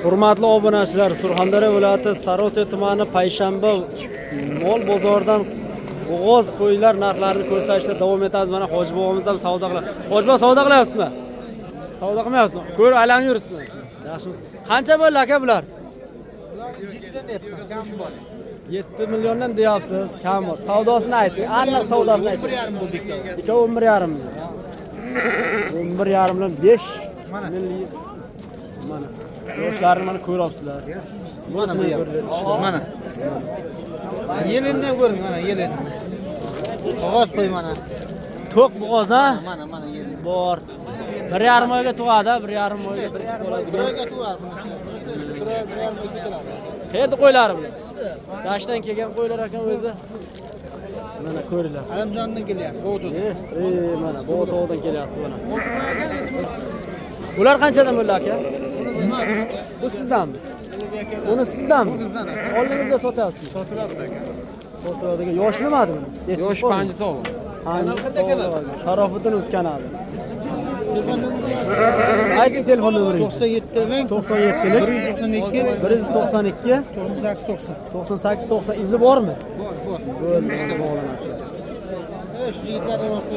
Hurmatli obunachilar, Surxondaryo viloyati Sariosiyo tumani payshanba mol bozoridan bo'g'oz qo'ylar narxlarini ko'rsatishda davom etamiz. Mana Hoji bobomiz ham savdo qiladi. Hoji bobo savdo qilyapsizmi? Savdo qilmayapsizmi? Ko'rib aylanib yuribsizmi? Yaxshimisiz? Qancha bo'ldi aka bular? 7 milliondan deyapsiz, kam bor. Savdosini ayting. Aniq savdosini ayting. 1,5 bo'ldi ikkovi. 1,5 million. 1,5 million 5 million. Mana yoshlarni mana ko'ryapsizlar. Mana bu yerda. Mana. Yelinni ko'ring, mana yelin. Qog'oz qo'y mana. To'q bo'g'oz ha? Mana yelin. Bor. 1,5 oyga tug'adi, 1,5 oyga bo'ladi. 1 oyga tug'adi. 1,5 oyga keladi. Qayerda qo'ylari bular? Dashdan kelgan qo'ylar ekan o'zi. Mana ko'ringlar. Alamjondan kelyapti, Bo'g'o'dan. Mana Bo'g'o'dan kelyapti mana. Bular qanchadan bo'ldi aka? Bu sizdanmi? Uni sizdanmi? Bizdan aka. Oldingizda sotyapsiz. Sotiladi aka. Sotiladi. Yosh nimadi buni? Yosh Panjisovo. Panjisovo. Sharofiddin o'z kanali. Ayting telefon nomeringizni. 97 192 98 90 izi bormi? Bor. Bo'ldi, bog'lanasiz.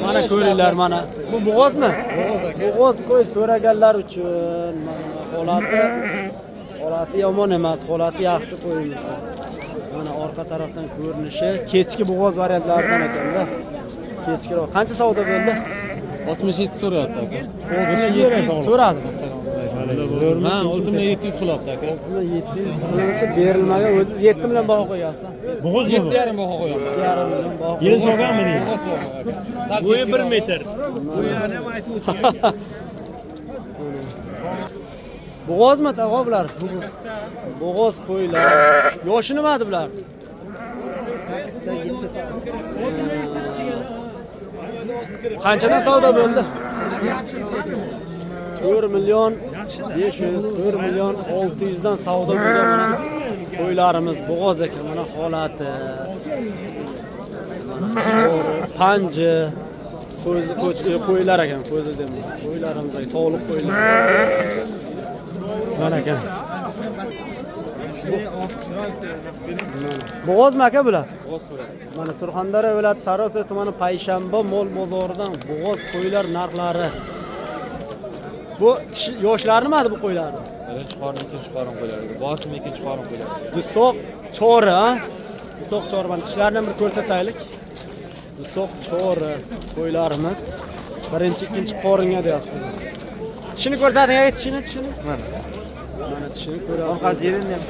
Mana ko'ringlar mana. Bu bo'g'ozmi? Bo'g'oz aka. Bo'g'oz qo'y so'raganlar uchun mana holati yomon emas, holati yaxshi qo'yimiz. Mana orqa tarafdan ko'rinishi kechki bo'g'oz variantlaridan ekanda. Kechkiroq. Qancha savdo bo'ldi? 67 so'rayapti aka. 67 so'radi. Ha, 6700 qilyapti aka. 6700 qilyapti, berilmagan. O'zingiz 7 million baho qo'yasiz. Bo'g'oz 7,5 baho qo'yaman. 7,5 million baho. Yil so'rganmi deydi? Bo'yi 1 metr. Bo'yini ham aytib o'tgan. Bo'g'ozmi tag'o bular? Bo'g'oz qo'ylar. Yoshi nimadi bular? 8 ta 7 ta. Qanchadan savdo bo'ldi? 4 million 500, 4 million 600 dan savdo bo'ldi mana. Qo'ylarimiz bo'g'oz ekan, mana holati. Panji qo'ylar ekan, ko'zi dema. Qo'ylarimizdagi sog'liq qo'ylar. Mana ekan. Bo'g'ozmi aka bular? Bo'g'oz so'radi. Mana Surxondaryo viloyati Sariosiyo tumani payshanba mol bozoridan bo'g'oz qo'ylar narxlari. Bu yoshlar nimadi bu qo'ylarni? Birinchi qorin, ikkinchi qorin qo'yadi. Bosim ikkinchi qorin qo'yadi. Dusoq chori, ha? Dusoq chori. Mana tishlarini bir ko'rsataylik. Dusoq chori qo'ylarimiz. Birinchi, ikkinchi qoringa deyapsiz. Tishini ko'rsating, aka, tishini. Mana tishini ko'rasiz. Orqasi yelinni ham.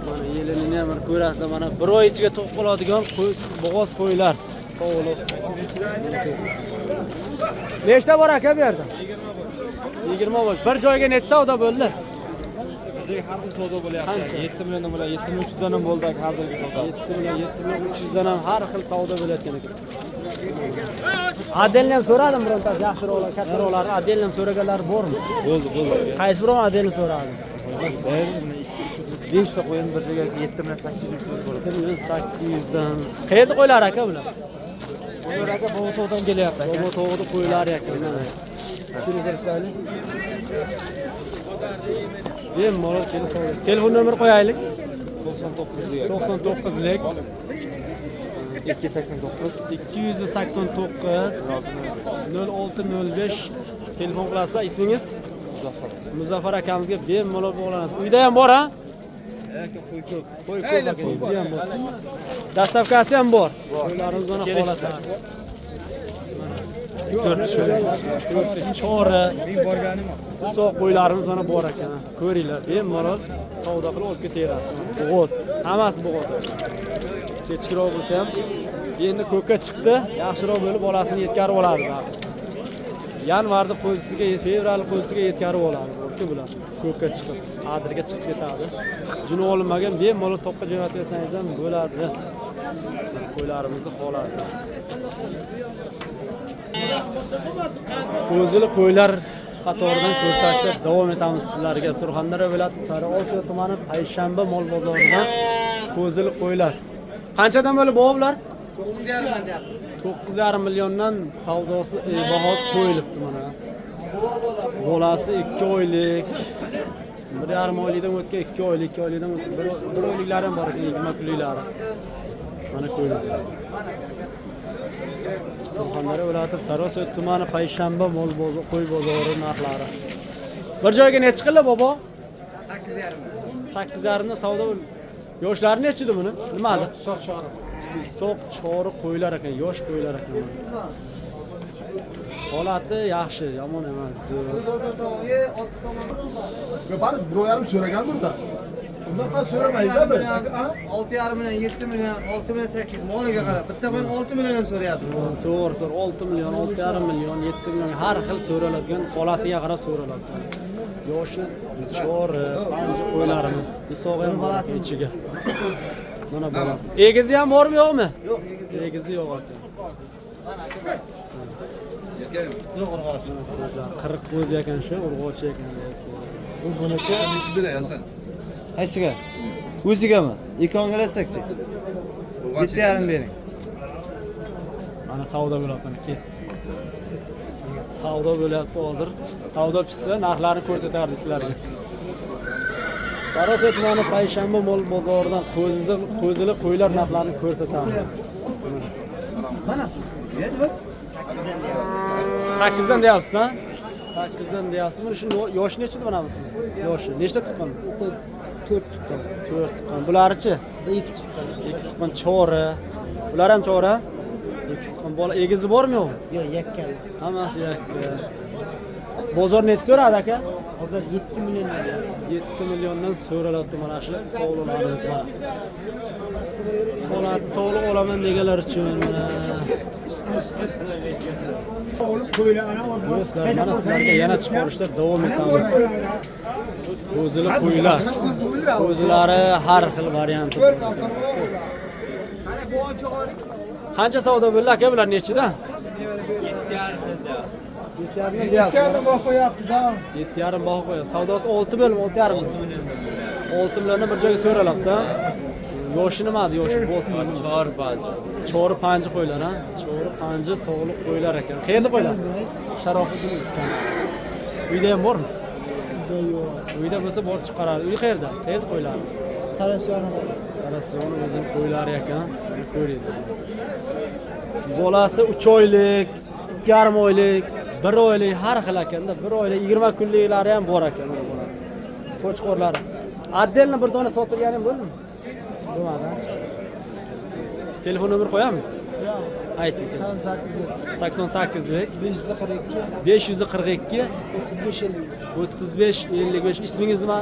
Mana yelinini ham ko'rasizlar. Mana bir oy ichiga to'q qoladigan bo'g'oz qo'ylar. Sog'liq. Nechta bor aka bu yerda? 20 bo'ldi. Bir joyga necha savdo bo'ldi? Bizga har xil savdo bo'lyapti. 7 milliondan bo'ladi, 7300 dan ham bo'ldi hozirgi savdo. 7,300 dan ham har xil savdo bo'layotgan ekan. Adelni ham so'radim birontasi yaxshiroqlar, kattaroqlar, adelni ham so'raganlar bormi? Bo'ldi. Qaysi biron adelni so'radi? 5 ta qo'yim bir joyga 7,800 bo'ldi. 7,800 dan. Qayerda qo'ylar aka bular? Ular aka Bo'g'o'dan kelyapti. Bo'g'o'da qo'ylar ekan. Shuni ko'rsataylik. Bemalol kelib so'raylik. Telefon nomer qo'yaylik. 99 lik 289 0605 telefon qilasizlar. Ismingiz? Muzaffar akamizga bemalol bog'lanasiz. Uyda ham bor, ha? Qo'y ko'p. Qo'y ko'p aka, ham bor. Dastavkasi ham bor. Qo'ylarimiz mana holati. Chori. Men borganim So'q qo'ylarimiz mana bor ekan. Ko'ringlar, bemalol savdo qilib olib ketaverasiz. Bo'g'oz, hammasi bo'g'oz. Kechkiroq bo'lsa ham endi ko'kka chiqdi, yaxshiroq bo'lib bolasini yetkazib oladi. Yanvarda qo'zisiga, fevral qo'zisiga yetkazib oladi. Bo'pti bular. Ko'kka chiqib, adirga chiqib ketadi. Juni olinmagan bemalol toqqa jo'natsangiz ham bo'ladi. Qo'ylarimizni holati. Qo'zili qo'ylar qatoridan ko'rsatishda davom etamiz sizlarga. Surxondaryo viloyati Sariosiyo tumani payshanba mol bozoridan qo'zili qo'ylar. Qanchadan bo'lib bo'g'lar? 9,5 milliondan savdosi bahosi qo'yilibdi mana. Bolasi 2 oylik. 1,5 oylikdan o'tgan, 2 oylik, 2 oylikdan o'tgan, 1 oyliklari ham bor ekan, 20 kunliklari. Mana ko'ring. Surxondaryo viloyati Sariosiyo tumani payshanba mol bozor, qo'y bozori narxlari. Bir joyga necha qildi bobo? 8,5. 8,5 dan savdo. Yoshlari nechida buni? Nimadi? Soq chori. Soq chori qo'ylar ekan, yosh qo'ylar ekan. Holati yaxshi, yomon emas. Bari 1,5 so'ragandir-da. Undan ham so'ramaydi-da. 6,5 million, 7 million, 6 million 8 moliga qarab. Bitta qo'y 6 million ham so'rayapti. To'g'ri, 6 million, 6,5 million, 7 million har xil so'raladigan, holatiga qarab so'raladi. Yoshi, chori, qancha qo'ylarimiz. Sog'i ham bolasi ichiga. Mana bolasi. Egizi ham bormi, yo'qmi? Yo'q, Egizi yo'q ekan. yo'q urg'och. 40 ko'z ekan shu, urg'ochi ekan. Bu buniki ish bilasan. Qaysiga? O'zigami? Ikonglasakchi. 7,5 bering. Mana savdo bo'lyapti, ket. Savdo bo'lyapti hozir. Savdo pishsa, narxlarni ko'rsatardik sizlarga. Sariosiyo tumani payshanba mol bozoridan qo'zili qo'ylar narxlarini ko'rsatamiz. Mana. 8 dan deyapsiz, ha? 8 dan deyapsiz. Mana shu yoshi nechida bunamisi? Yoshi nechta tuqqan? 4 tuqqan. 4 tuqqan. Bularchi? 2 tuqqan. 2 tuqqan chori. Bular ham chori? 2 tuqqan. Bola egizi bormi yo'q? Yo'q, yakka. Hammasi yakka. Bozor necha so'radi aka? Hozir 7 million. 7 milliondan so'ralyapti mana shu sog'liqlarimiz mana. Holati sog'liq olaman deganlar uchun mana. Do'stlar, mana sizlarga yana chiqarishda davom etamiz. Ko'zili qo'ylar. Ko'zilari har xil varianti. Qancha savdo bo'ldi aka bular nechida? 7,5 deyapsiz. 2,5 baho qo'yapmiz ha. 7,5 baho qo'yapsiz. Savdosi 6 bo'lim, 6,5 million. 6 milliondan bir joyga so'ralyapti. Yoshi nimadi? Yoshi bo'ssin. Chori panji qo'ylar, ha? Chori panji sog'liq qo'ylar ekan. Qayerda qo'ylar? Sharofiddin iskan. Uyda ham bormi? Uyda bo'lsa borib chiqaradi. Uy qayerda? Qayerda qo'ylar? Sarasiyoni. Sarasiyoni o'zining qo'ylari ekan. Ko'raylik. Bolasi 3 oylik, 2,5 oylik, 1 oylik har xil ekanda. 1 oylik 20 kunliklari ham bor ekan bolasi. Qo'chqorlari. Отдельно bir dona sotilgani bo'ldimi? Bo'lmadi. Telefon nomer qo'yamiz? Ayting. 88lik 542 35 55. Ismingiz nima?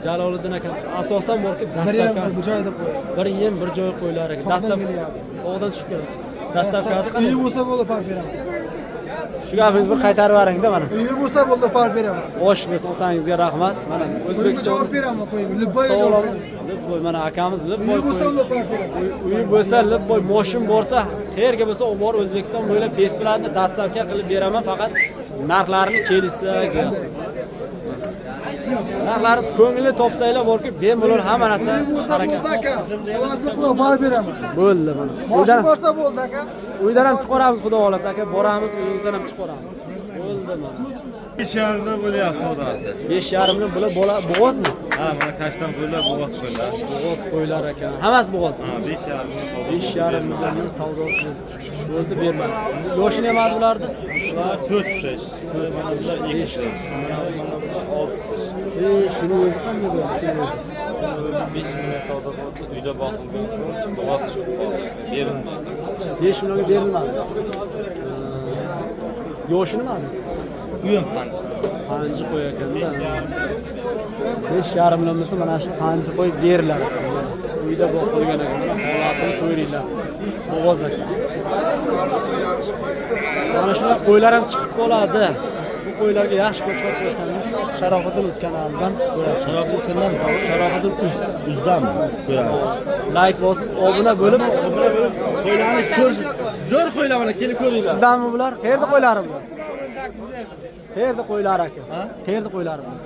Jaloliddin aka. Asosan borki dastavka. Bu joyda qo'y. Bir yem bir joy qo'ylar ekan. Dastavka. Tog'dan tushib keladi. Dastavkasi qanday? Uyi bo'lsa bo'ldi, park beraman. Shu gapingizni bir qaytarib yuboring-da mana. Uyi bo'lsa bo'ldi, park beraman. Xo'sh, bo'lsa otangizga rahmat. Mana O'zbekiston Javob beraman, qo'yib. Libboy javob beraman. Libboy mana akamiz Libboy. Uyi bo'lsa bo'ldi, park beraman. Uyi bo'lsa Libboy, moshin bo'lsa, qayerga bo'lsa olib bor O'zbekiston bo'ylab besplatni dastavka qilib beraman, faqat narxlarini kelishsa. Narxlar ko'ngilni topsanglar borki, bemalol hamma narsa harakat. Bo'ldi aka. So'rasini qilib park beraman. Bo'ldi mana. Moshin bo'lsa bo'ldi aka. Uydan ham chiqaramiz, xudo xolasa aka, boramiz, uyingizdan ham chiqaramiz. Bo'ldi mana. 5,5 dan bo'lyapti savdosi. 5,5 dan bo'g'ozmi? Ha, mana kashtan qo'ylar, bo'g'oz qo'ylar. Bo'g'oz qo'ylar ekan. Hammasi bo'g'oz. Ha, 5,5 dan 5,5 milliondan savdosi. Bo'ldi bermadi. Yoshi nima bulardi? Ular 4 yosh. Mana bular 2 yosh. Mana bular 6 yosh. Shuni o'zi qanday bo'ldi? Shuni o'zi. 5 million savdo bo'ldi. Uyda boqilgan. Bo'g'oz chiqib qoldi. Berilmadi. 5 millionga berilmadi. Yoshi nima? Uyim qancha? Panji qo'y ekanda. 5,5 million bo'lsa mana shu panji qo'y beriladi. Uyda boqilgan ekan. Holatini ko'ringlar. Bo'g'oz ekan. Mana shunday qo'ylar ham chiqib qoladi. Bu qo'ylarga yaxshi ko'rsatib qo'ysangiz, Sharofiddin Uz kanalidan ko'rasiz. Sharofiddin sendan Sharofiddin uzdanmi? Ko'ramiz. Like bosib, obuna bo'lib, Qo'ylarni ko'rish zo'r qo'ylar mana kelib ko'ringlar. sizdanmi bular? Qayerda qo'ylari bular? Qayerda qo'ylari aka? Qayerda qo'ylari bular?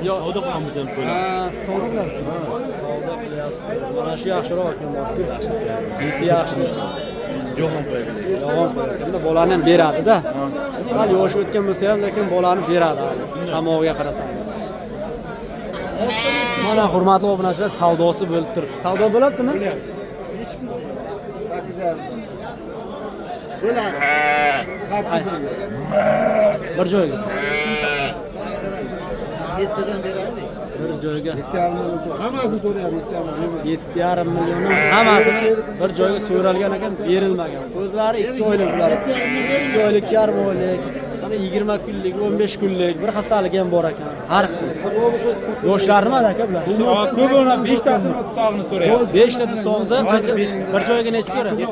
Yo'q, savdo qilamiz ham qo'ylar. Ha, savdo qilyapsiz. Savdo qilyapsiz. Mana shu yaxshiroq ekan borku. Yeti yaxshi. Yo'g'on qo'ygan. Yo'g'on qo'yganda bolani ham beradi-da. Sal yoshi o'tgan bo'lsa ham, lekin bolani beradi. Tamog'iga qarasangiz. Mana hurmatli obunachilar, savdosi bo'lib turibdi. Savdo bo'ladimi? 8,5. Bo'ladi. 8. Bir joyga. 7dan beradi. Bir joyga. 7,5. Hammasini so'rayapti 7,5. 7,5 millionni hammasini bir joyga so'ralgan ekan, berilmagan. O'zlari 2 oylik ular. 2 oylik, yarım oylik, mana 20 kunlik, 15 kunlik, bir haftalik ham bor ekan. Har xil. Yoshlarmi aka bular? Ko'p ona 5 tasini sog'ini so'rayapti. 5 ta sog'da bir joyga necha so'rayapti?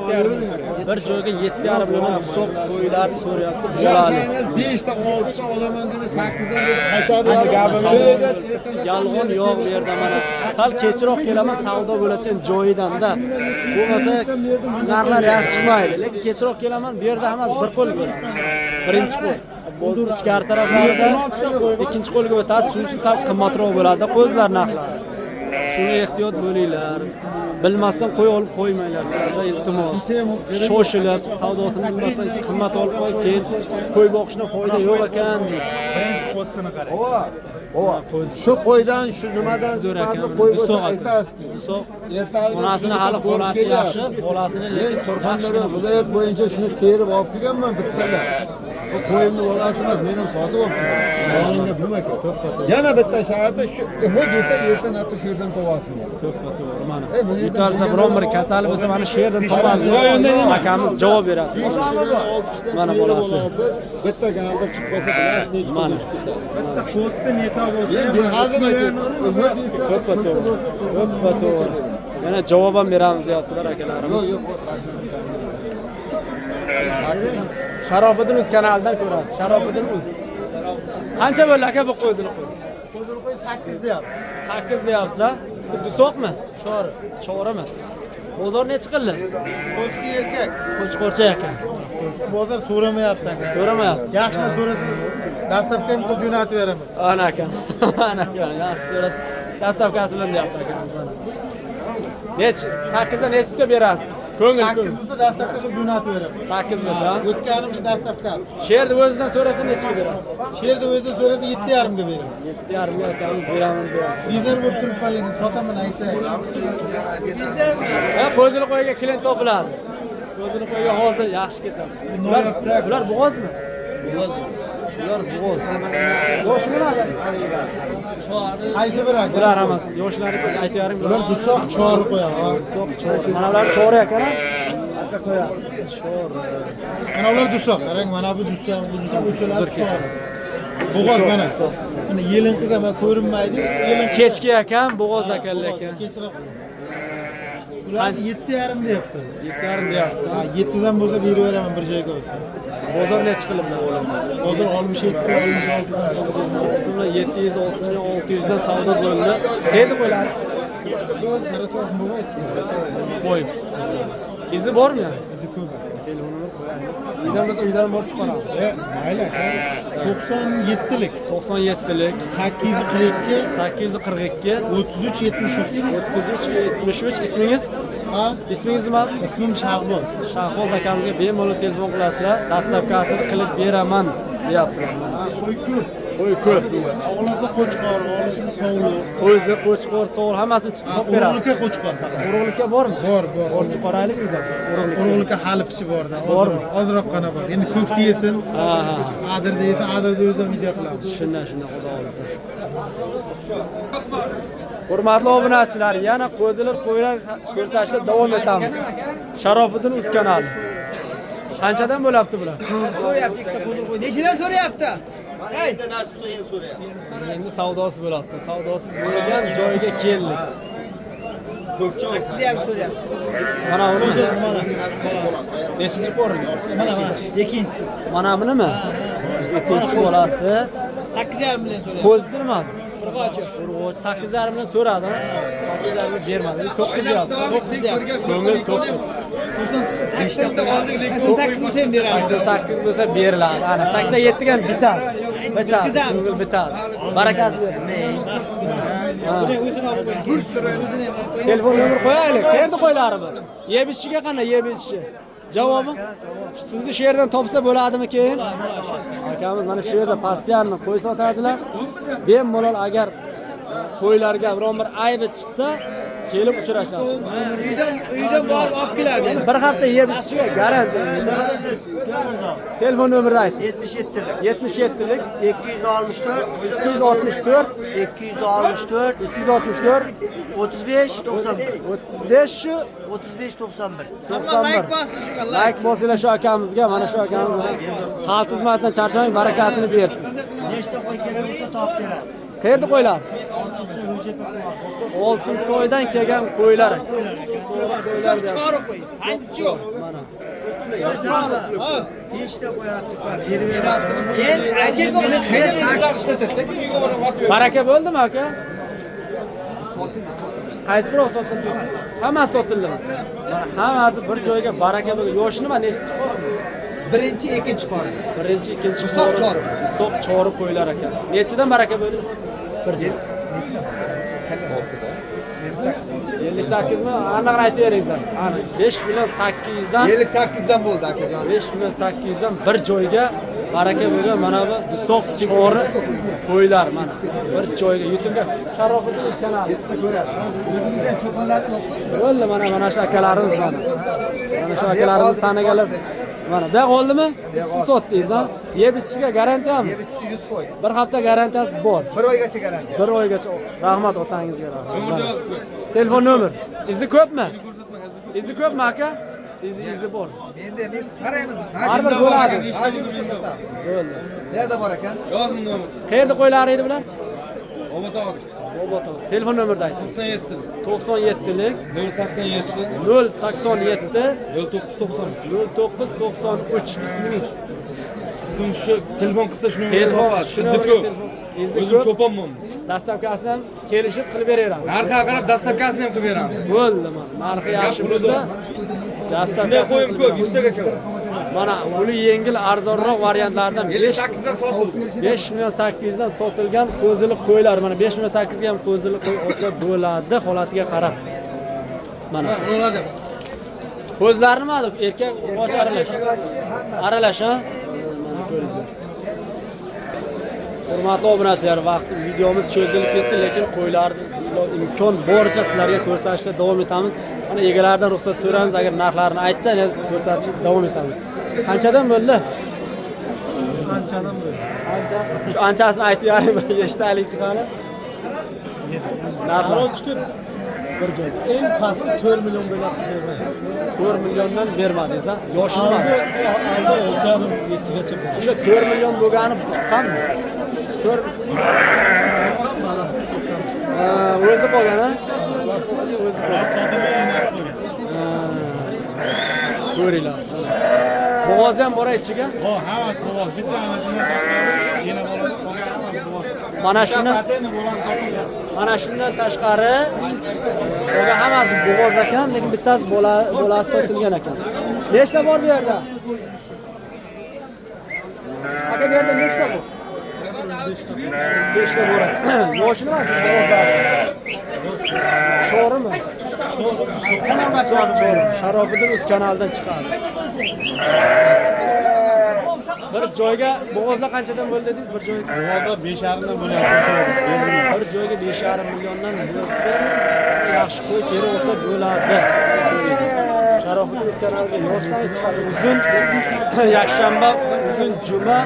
Bir joyga 7,5 million hisob qo'yilib so'rayapti. Bo'ladi. 5 ta 6 ta olaman dedi, 8 dan dedi, qaytarib Yolg'on yo'q bu yerda mana. Sal kechroq kelaman savdo bo'ladigan joyidan-da. Bo'lmasa narxlar yaxshi chiqmaydi. Lekin kechroq kelaman, bu yerda hammasi bir qo'l bo'ladi. Birinchi qo'l. Ichkari taraflarida ikkinchi qo'lga o'tasiz, shuning uchun sal qimmatroq bo'ladi qo'zlar narxlari. Shunga ehtiyot bo'linglar. Bilmasdan qo'y olib qo'ymanglar sizlarda iltimos. Shoshilib, savdosini bilmasdan qimmat olib qo'y, keyin qo'y boqishda foyda yo'q ekan deysiz. Birinchi qo'zini qarang. shu qo'ydan shu nimadan Zo'r ekan. sifatli qo'y bo'lsa Dusoq aytasizki. Dusoq. Ertaga Onasini hali holati yaxshi, bolasini Men lekin Surxondaryo viloyat bo'yicha shuni terib olib kelganman bittalar. Bu qo'yimni bolasi emas, men ham sotib olibman. Olinga pul ekan. Yana bitta sharti shu desa ertadan hatto shu yerdan to'g'asin. to'g'ri mana. Yutarsa biron bir kasal bo'lsa mana shu yerdan topasiz. Akamiz javob beradi. 5 kishidan 6 kishidan Mana bolasi. bitta galdib chiqib qolsa bilash necha Mana. Qo'zda nesa bo'lsa Men bir hazil aytayapman. To'ppa to'g'ri. Yana javob ham beramiz deyaptilar akalarimiz. Yo'q, Sharofiddin Uz kanalidan ko'rasiz. Sharofiddin Uz. Qancha bo'ldi aka bu qo'zini qo'y? Qo'zini qo'y 8 deyapti. 8 deyapsiz-a? Bu dusoqmi? Chori. Chorimi? Bozor necha qildi? Qo'zi erkak. Qo'chqorcha ekan. Bozor so'ramayapti aka. So'ramayapti. Yaxshini so'rasa, dastlabki pul jo'natib beraman. Ana aka. Ana aka. Yaxshi so'rasiz. Dastlabkasi bilan deyapti akamiz mana. Necha? 8 dan nechta berasiz? Ko'ngil 8 bo'lsa dastlabki pul jo'natib beraman. 8 bo'lsa. O'tganimcha dastlabkasi. Sherni o'zidan so'rasa nechaga berasiz? Shu yerda o'zidan so'rasa 7,5 ga beraman. 7,5 ga akamiz beraman deyapti. Bizlar bo'lib turibman, lekin sotaman aytay. Ha, qo'zini qo'yga klient topiladi. Qo'zini qo'yga hozir yaxshi ketadi. Bular bo'g'ozmi? Bo'g'oz. Bular bo'g'oz. Yoshmi ular? Qaysi biri aka? Bular hammasi yoshlari aytarim. Bular dusoq chori qo'yaman. Mana bular chori ekan. Aka qo'yaman. Mana ular dusoq. Qarang, mana bu dusoq, bu dusoq o'chiladi chori. Bo'g'oz mana. Mana yelinqiga mana ko'rinmaydi. Kechki ekan, bo'g'oz ekan lekin. Kechroq. Ular 7,5 deyapti. 7,5 deyapsiz. Ha, 7 dan bo'lsa berib beraman bir joyga bo'lsa. Bozor necha qilib o'g'lim? Hozir 67, 66 dan savdo bo'ldi. Bunda 700, 600, 600 dan savdo bo'ldi. Neydi qo'ylar? Sarasof bo'lmaydi. Qo'y. Izi bormi? Izi ko'p. Telefonini qo'yaylik. Uydan bo'lsa uydan borib chiqaramiz. Mayli aka. 97lik, 97lik, 842, 842, 33 73. 33 73. Ismingiz? Ha? Ismingiz nima? Ismim Shahboz. Shahboz akamizga bemalol telefon qilasizlar. Dastlabkasini qilib beraman deyaptilar. Qo'y ko'p. Qo'y ko'p. Oğlasa qo'chqor, olisini sovliq. Qo'yzi, qo'chqor, so'l hammasini topib beramiz. Urug'likka qo'chqor faqat. Urug'likka bormi? Bor. Borib chiqaraylik uyda. Urug'likka hali pishi borda. Bormi? Ozroqqina bor. Endi ko'kda yesin, Ha. adirda yesin, adirda o'zim video qilamiz. Shundan xudo olsa. Hurmatli obunachilar, yana qo'zilar, qo'ylar ko'rsatishda davom etamiz. Sharofiddin Uz kanali. Qanchadan bo'lyapti bular? So'rayapti ikkita qo'zi qo'y. Nechidan so'rayapti? Hey! Endi savdosi bo'lyapti. Savdosi bo'lgan joyiga keldik. 8,5 so'rayapti. Mana uni. Nechinchi qo'rin? Mana, ikkinchisi. Mana bunimi? Ikkinchi bolasi. 8,5 million so'rayapti. Qo'zisi nima? Urg'ochi. Urg'och 8,5 million so'radi. 8,5 bermadi. 9 deyapti. 9 deyapti. Ko'ngil 9. 88 bo'lsa ham beramiz. 88 bo'lsa beriladi. Ana 87 ga bitadi. Bitadi. Ko'ngil bitadi. Barakasi bersin. Buni o'zini olib qo'ying. Telefon nomer qo'yaylik. Qayerda qo'ylari bu? Yeb ichiga qanday yeb ichishi? Javobi sizni shu yerdan topsa bo'ladimi keyin? Akamiz mana shu yerda postoyanni qo'y sotadilar. Bemalol agar qo'ylarga biron bir aybi chiqsa, kelib uchrashasiz. Uydan borib olib keladi. Bir hafta yeb ichishga garantiya. Telefon nomerini ayt. 77lik 264 264 264 264 35 91 35 shu 35 91 91. Like bosinglar shu akamizga, mana shu akamiz xalq xizmatidan charchamang, barakasini bersin. nechta qo'y kerak bo'lsa topib beradi. Qayerda qo'ylar? Oltinsoydan kelgan qo'ylar. Choriq qo'y. Hangisi yo'q? Mana. Nechta qo'yapti ular? Berib beradi. Baraka bo'ldimi aka? Qaysi biri sotildi? Hammasi sotildi. Hammasi bir joyga baraka bo'ldi. Yoshi nima nechi? Birinchi, ikkinchi qori. Birinchi, ikkinchi Isoq choriq. Isoq choriq qo'ylar aka. Nechidan baraka bo'ldi? 58 mi? Aniq aytaveringizlar. Aniq 5 million 800 dan 58 dan bo'ldi akajon. 5 million 800 dan bir joyga baraka bo'lgan mana bu isoq choriq qo'ylar mana. Bir joyga YouTube'ga Sharofiddin kanali. O'zimizdan cho'ponlardan o'qiymiz. Bo'ldi mana shu akalarimiz mana. Mana shu akalarimiz taniganlar. Mana bu oldimi? Siz sotdingiz ha? Yeb ichishga garantiyami? Yeb ichishi 100 foiz. Bir hafta garantiyasi bor. 1 oygacha garantiya. Bir oygacha. Rahmat otangizga rahmat. Telefon nomer. Izi ko'pmi? Izi ko'pmi aka? Izi bor. Endi men qaraymiz. Har bir bo'ladi. Hajim bo'lsa sotamiz. Bo'ldi. Qayerda bor ekan? Yozing nomer. Qayerda qo'ylar edi bular? Obodov. Obotov. Telefon nomerni ayting. 97 97lik 087 087 0993. 0993 ismingiz. Ismim shu telefon qilsa shuni Telefon topadi. shuni Izi ko'p. Izi O'zim ko'p. cho'ponman. Dastavkasini ham kelishib qilib beraveramiz. Narxiga qarab dastavkasini ham qilib beramiz. Bo'ldi mana. Narxi yaxshi bo'lsa Shunday dastavkasini qo'yim ko'p, 100 taga keladi. mana uni yengil arzonroq variantlardan 58 dan sotildi. 5 million 800 dan sotilgan qo'zili qo'ylar. Mana 5 million 800 ga ham qo'zili qo'y olsa bo'ladi holatiga qarab. Mana Bo'ladi. ko'zlari nima erkak och aralash. Aralash ha? Hurmatli obunachilar, vaqti videomiz cho'zilib ketdi, lekin qo'ylarni imkon boricha sizlarga ko'rsatishda davom etamiz. Mana egalaridan ruxsat so'raymiz, agar narxlarini aytsa, yana ko'rsatishda davom etamiz. Qanchadan bo'ldi? Anchadan bo'ldi. Ancha. Shu anchasini aytib yaring, eshitaylik chiqani. Narxlar chiqib bir joy. Eng pasti 4 million bo'lib bermadi. 4 milliondan bermadingiz ha? Yoshi nima? Oldi 7gacha. O'sha 4 million bo'lgani qanday? 4 o'zi qolgan ha? O'zi ko'ringlar. Bo'g'oz ham bor ichiga. Ha, hammasi bo'g'oz. Bitta ana shundan tashqari yana bo'ladi. Mana shundan tashqari o'ga hammasi bo'g'oz ekan, lekin bittasi bolasi sotilgan ekan. Nechta bor bu yerda? Aka bu yerda nechta bor? 5 ta bor. Yoshi nima? Chorimi? Sharofiddin o'z kanalidan chiqadi. Bir joyga bo'g'ozlar qanchadan bo'ldi dedingiz? Bir joyga Bo'g'ozlar 5,5 dan bo'lyapti. bir joyga 5,5 milliondan bo'ldi. Yaxshi qo'y teri olsa bo'ladi. Sharofiddin o'z kanaliga yozsangiz chiqadi. Uzun yakshanba, uzun juma,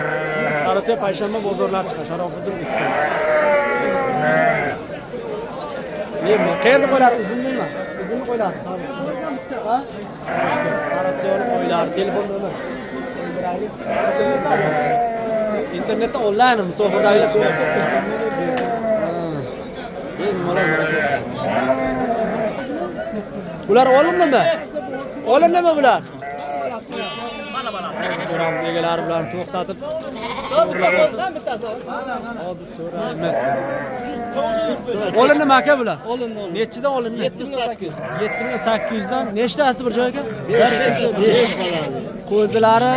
sarosiya payshanba bozorlar chiqadi. Sharofiddin o'z kanali. Nima? Qayerda qo'ylar? Uzunmi? Uzun qo'ylar. Ha? Sarosiya qo'ylar, telefon nomer. İnternette online musofirdagilar bular olindimi? Olindimi bular? Mana egalari bilan to'xtatib hozir so'raymiz. Olindimi aka bular? Olindi. Nechidan olindi? 7800 dan. Nechtasi bir joyga? 5. Ko'zlari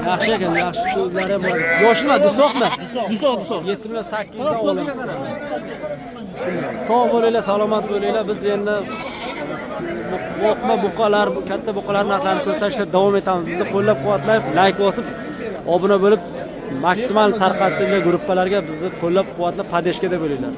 yaxshi ekan, yaxshi ko'zlari bor. Yoshi nima? Dusoqmi? Dusoq. 7800 dan olindi. Sog' bo'linglar, salomat bo'linglar. Biz endi boqma buqalar, katta buqalar narxlarini ko'rsatishda davom etamiz. Bizni qo'llab-quvvatlab, like bosib, obuna bo'lib, maksimal tarqatilgan gruppalarga bizni qo'llab-quvvatlab, podeshkada bo'linglar.